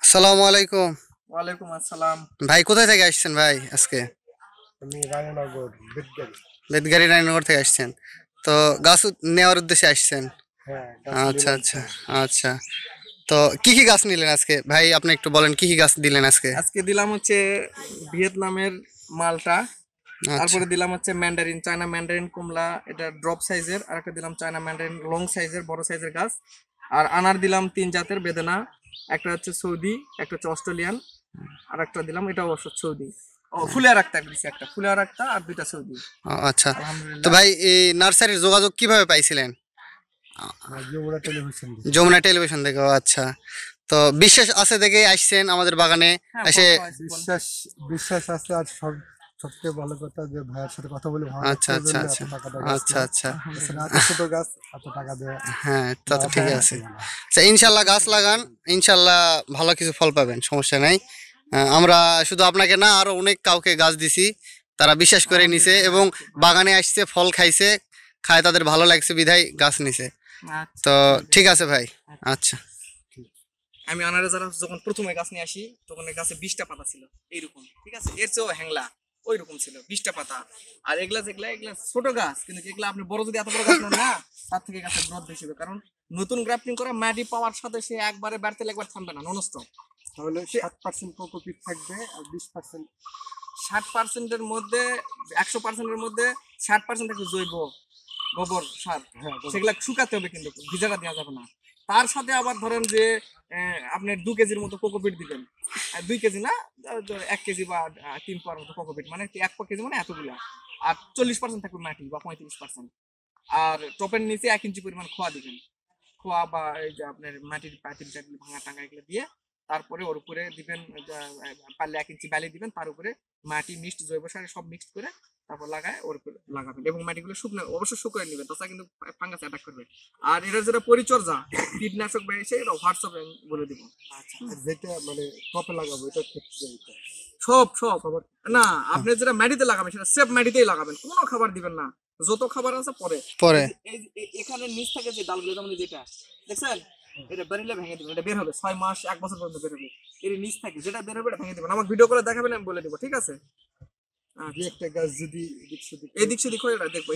আসসালামু আলাইকুম। ওয়ালাইকুম আসসালাম। ভাই কোথায় থেকে আসছেন ভাই আজকে? আমি রায়নগর বেদগাড়ি। বেদগাড়ি রায়নগর থেকে আসছেন। তো গাছ নেওয়ার উদ্দেশ্যে আসছেন? হ্যাঁ, গাছ আচ্ছা নিলাম আচ্ছা। তো। আচ্ছা, তো কি কি গাছ নিলেন আজকে ভাই? আপনি একটু বলেন কি কি গাছ দিলেন আজকে? আজকে দিলাম হচ্ছে ভিয়েতনামের মালটা, আচ্ছা তারপরে দিলাম হচ্ছে ম্যান্ডারিন, চায়না ম্যান্ডারিন কমলা, এটা ড্রপ সাইজের, আর একটা দিলাম চায়না ম্যান্ডারিন লং সাইজের বড় সাইজের গাছ। আর আনার দিলাম 3 জাতের বেদেনা, একটা হচ্ছে সৌদি, একটা হচ্ছে অস্ট্রেলিয়ান, আর একটা দিলাম এটা অবশ্য সৌদি। ও ফুলে রাখতে দিচ্ছি, একটা ফুলে রাখতা আর দুইটা সৌদি। আচ্ছা। তো আলহামদুলিল্লাহ। ভাই এই নার্সারির যোগাযোগ কিভাবে পাইছিলেন? যমুনা টেলিভিশন দেখি। যমুনা টেলিভিশন থেকে। আচ্ছা, তো বিশ্বাস আছে দেখে আসছেন আমাদের বাগানে হ্যাঁ, এসে? বিশ্বাস বিশ্বাস আছে। আর সবচেয়ে ভালো কথা যে ভাইয়ের সাথে কথা বলে ভালো আচ্ছা লাগছে, এই আচ্ছা জন্য আচ্ছা। এত টাকা দেওয়া গাছ আচ্ছা না। আচ্ছা। এছাড়া এত ছোট গাছ এত টাকা দেওয়া হ্যাঁ, তা তো দেওয়া ঠিক হয় না আছে। তো না। আচ্ছা, ইনশাল্লাহ গাছ লাগান, ইনশাল্লাহ ভালো কিছু ফল পাবেন, সমস্যা নাই। আমরা শুধু আপনাকে না, আরো অনেক কাউকে গাছ দিছি, তারা বিশ্বাস করে নিছে এবং বাগানে আসছে, ফল খাইছে, খায় তাদের ভালো লাগছে বিধায় গাছ নিছে। আচ্ছা, তো ঠিক ঠিক আছে ভাই। আছে। আচ্ছা। আমি আনারে যারা যখন প্রথমে গাছ নিয়ে আসি তখন এই গাছে 20টা পাতা ছিল এইরকম, ঠিক আছে, এর চেয়েও হ্যাংলা ওই রকম ছিল 20টা পাতা। আর এগুলা যেগুলা এগুলা ছোট গাছ, কিন্তু এগুলা আপনি বড় যদি এত বড় গাছ নেন না, তার থেকে গাছের গ্রোথ বেশি হবে, কারণ নতুন গ্রাফটিং করে মাটি পাওয়ার সাথে সে একবারে বাড়তে একবার থামবে না, ননস্টপ। তাহলে 7% কোকোপিট থাকবে আর 20%। 60%-এর মধ্যে, 100%-এর মধ্যে 60% থাকবে জৈব গোবর সার, হ্যাঁ, বলো। সেগুলা শুকাতে হবে, কিন্তু ভিজাটা দেওয়া যাবে না। তার সাথে আবার ধরেন যে আপনি 2 কেজির মতো কোকোপিট দিবেন, 2 কেজি না, 1 কেজি বা 3 পাওয়ার মতো কোকোপিট, মানে 1 কেজি মানে এতগুলা। আর 40% থাকবে মাটি বা 35%। আর টপের নিচে 1 ইঞ্চি পরিমাণ খোয়া দিবেন, খোয়া বা এই যে আপনার মাটির পাতিল টাতিল ভাঙা টাঙ্গা এগুলো দিয়ে, তারপরে ওর উপরে দিবেন পারলে 1 ইঞ্চি বালি দিবেন, তার উপরে মাটি মিক্সড জৈব সার সব মিক্সড করে তারপর লাগায় ওর উপরে লাগাবেন, এবং মাটিগুলো শুকনো অবশ্যই শুকিয়ে নেবেন, তাছাড়া কিন্তু ফাঙ্গাস অ্যাটাক করবে। আর এটার যেটা পরিচর্যা, কীটনাশক বেরিয়েছে, এটা হোয়াটসঅ্যাপে বলে দিব। আচ্ছা, আর যেটা মানে টপে লাগাবো এটার ক্ষেত্রে এটা সব সব খাবার। না, আপনি যেটা মাটিতে লাগাবেন সেটা সেফ মাটিতেই লাগাবেন, কোনো খাবার দিবেন না, যত খাবার আছে পরে। পরে এখানে নিচ থেকে যে ডালগুলো, যেমন যেটা দেখছেন, এটা বেরোলে ভেঙে দিবেন, এটা বের হবে 6 মাস 1 বছর পর্যন্ত বের হবে। এর নিচ থেকে যেটা বের হবে এটা ভেঙে দিবেন, আমাকে ভিডিও করে দেখাবেন, আমি বলে দিব, ঠিক আছে? দুই একটা গাছ যদি এদিক সেদিক এদিক সেদিক হয়ে এটা দেখবো।